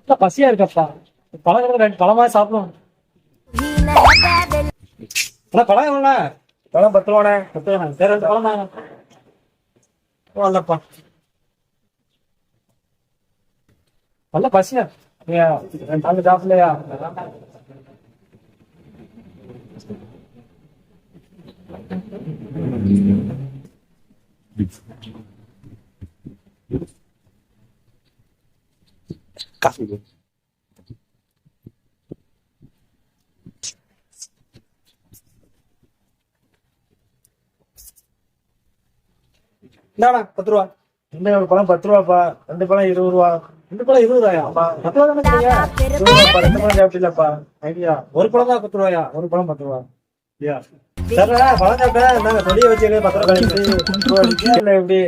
பசியா இருக்கப்பா. பழம் ரெண்டு பழமா சாப்பிடும். பழம் எவ்வளோண்ணா? பழம் 10 ரூபாண்ணே. 10 ரூபா. சரி, 2 பழம் தாங்க. வரலப்பா. நல்ல பசியா ரெண்டு சாப்பிடலையா? காஃபி இந்தாண்ணா 10 ரூபா. இந்த ஒரு பழம் 10 ரூபாப்பா. 2 பழம் 20 ரூபா. 2 பழம் 20 ரூபாயா? 10 ரூபா தானே சொன்னீங்க? 2 பழம் சாப்பிடலப்பா. ஐடியா ஒரு பழம் தான் 10 ரூபாயா? ஒரு பழம் 10 ரூபா. ஐயா சரிடா, பழம் சாப்பிட்டேன். நாங்க தொழிய வச்சு 10 ரூபா கழிச்சு எப்படி